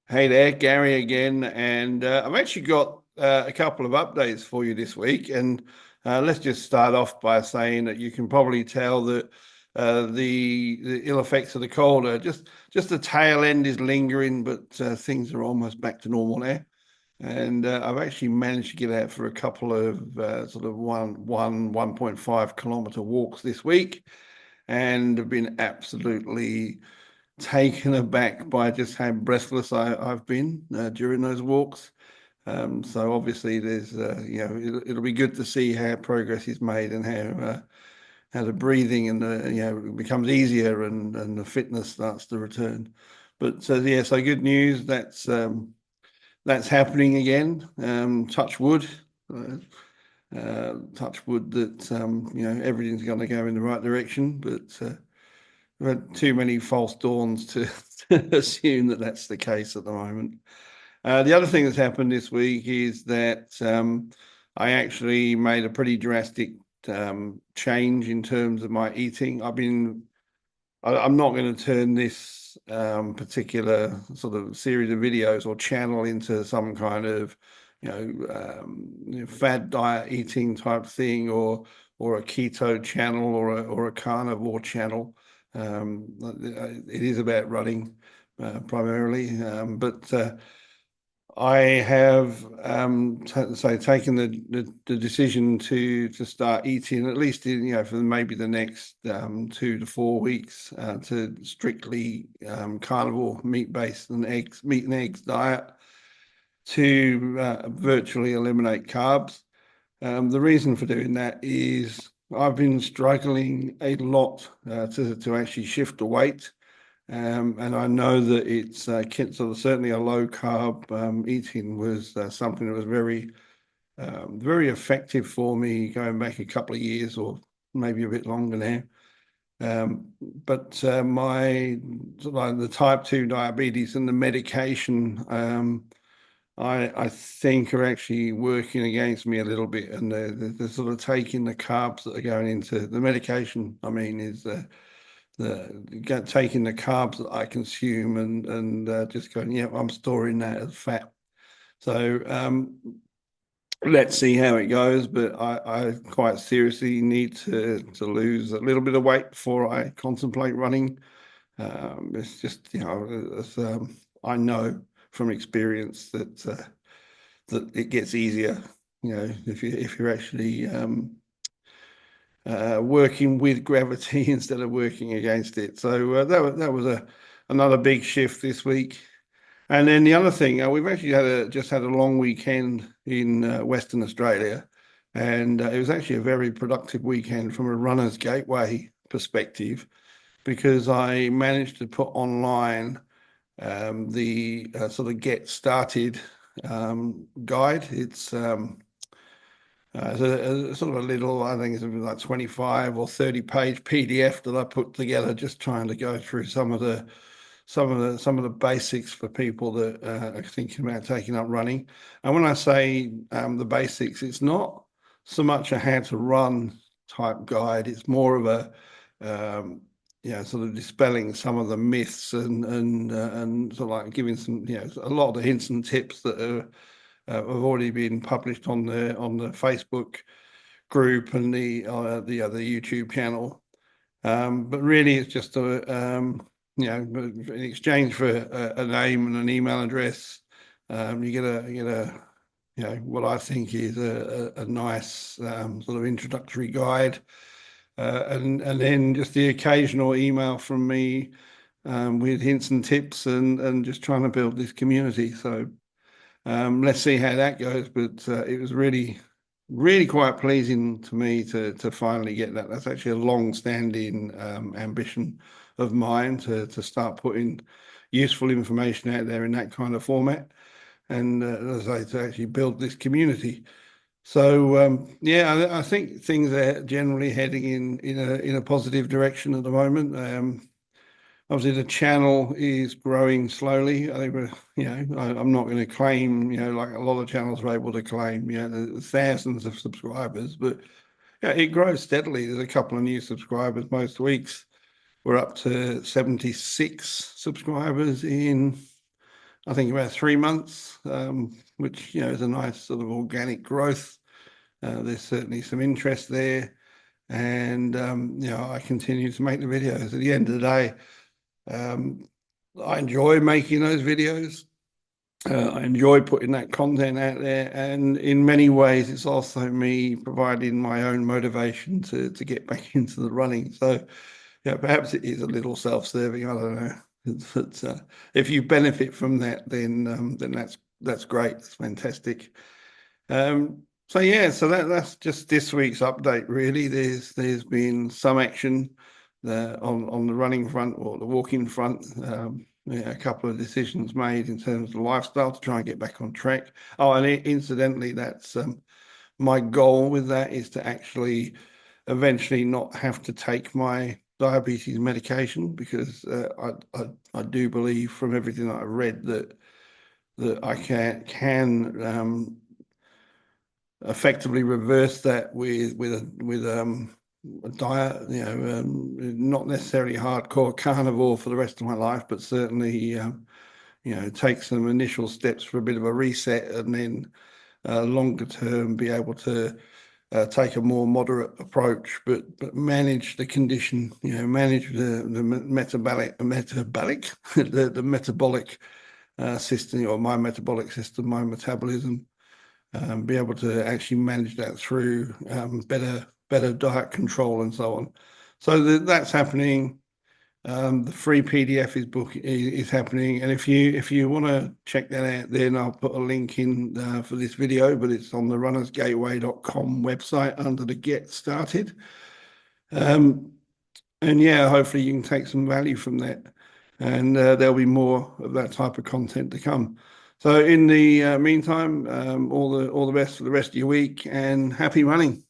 Hey there, Gary again, and I've actually got a couple of updates for you this week. And let's just start off by saying that you can probably tell that the ill effects of the cold are just the tail end is lingering, but things are almost back to normal now. And I've actually managed to get out for a couple of sort of 1.5 kilometer walks this week, and have been absolutely taken aback by just how breathless I've been during those walks. So obviously, there's it'll be good to see how progress is made and how the breathing and the it becomes easier and the fitness starts to return. But yeah, so good news. That's happening again. Touch wood. Touch wood that everything's going to go in the right direction, but we've had too many false dawns to, to assume that that's the case at the moment. The other thing that's happened this week is that I actually made a pretty drastic change in terms of my eating. I'm not going to turn this particular sort of series of videos or channel into some kind of, fad diet eating type thing, or a keto channel, or a carnivore channel. It is about running primarily, but I have taken the decision to start eating, at least for maybe the next 2 to 4 weeks, to strictly carnivore, meat and eggs diet, to virtually eliminate carbs. The reason for doing that is I've been struggling a lot to actually shift the weight. And I know that it's sort of certainly a low carb eating was something that was very effective for me going back a couple of years, or maybe a bit longer now. But my the type 2 diabetes and the medication, I think, are actually working against me a little bit, and they're sort of taking the carbs that are going into the medication. I mean, is taking the carbs that I consume and just going, yeah, I'm storing that as fat. So let's see how it goes. But I quite seriously need to lose a little bit of weight before I contemplate running. It's just, I know from experience that it gets easier. If you're actually working with gravity instead of working against it. So that was another big shift this week. And then the other thing, we've actually just had a long weekend in Western Australia, and it was actually a very productive weekend from a runner's gateway perspective, because I managed to put online the sort of get started guide. It's a sort of a little, I think it's like 25 or 30 page PDF that I put together, just trying to go through some of the basics for people that are thinking about taking up running. And when I say the basics, it's not so much a how to run type guide. It's more of a sort of dispelling some of the myths, and sort of like giving some, a lot of the hints and tips that have already been published on the Facebook group and the other YouTube channel. But really, it's just in exchange for a name and an email address, you get a what I think is a nice sort of introductory guide, and then just the occasional email from me with hints and tips, and just trying to build this community. So let's see how that goes. But it was really quite pleasing to me to finally get that. That's actually a long-standing ambition of mine, to start putting useful information out there in that kind of format, and as I say, to actually build this community. So yeah, I think things are generally heading in a positive direction at the moment. Obviously, the channel is growing slowly. I think I'm not going to claim, like a lot of channels are able to claim, thousands of subscribers, but yeah, it grows steadily. There's a couple of new subscribers most weeks. We're up to 76 subscribers in I think about 3 months, which is a nice sort of organic growth. There's certainly some interest there, and I continue to make the videos. At the end of the day, I enjoy making those videos. I enjoy putting that content out there, and in many ways, it's also me providing my own motivation to get back into the running. So, yeah, perhaps it is a little self-serving. I don't know. But if you benefit from that, then that's great. That's fantastic. So yeah, so that's just this week's update. Really, there's been some action on the running front or the walking front. A couple of decisions made in terms of the lifestyle to try and get back on track. Oh, and incidentally, that's my goal with that is to actually eventually not have to take my diabetes medication, because I do believe from everything that I've read that I can effectively reverse that with a diet, not necessarily hardcore carnivore for the rest of my life, but certainly take some initial steps for a bit of a reset, and then longer term be able to take a more moderate approach, but manage the condition, manage the metabolic the metabolic system, or my metabolic system, my metabolism. Be able to actually manage that through better diet control and so on. So that's happening. The free PDF is happening, and if you want to check that out, then I'll put a link in for this video, but it's on the runnersgateway.com website under the Get Started. And yeah, hopefully you can take some value from that, and there'll be more of that type of content to come. So in the meantime, all the best for the rest of your week, and happy running.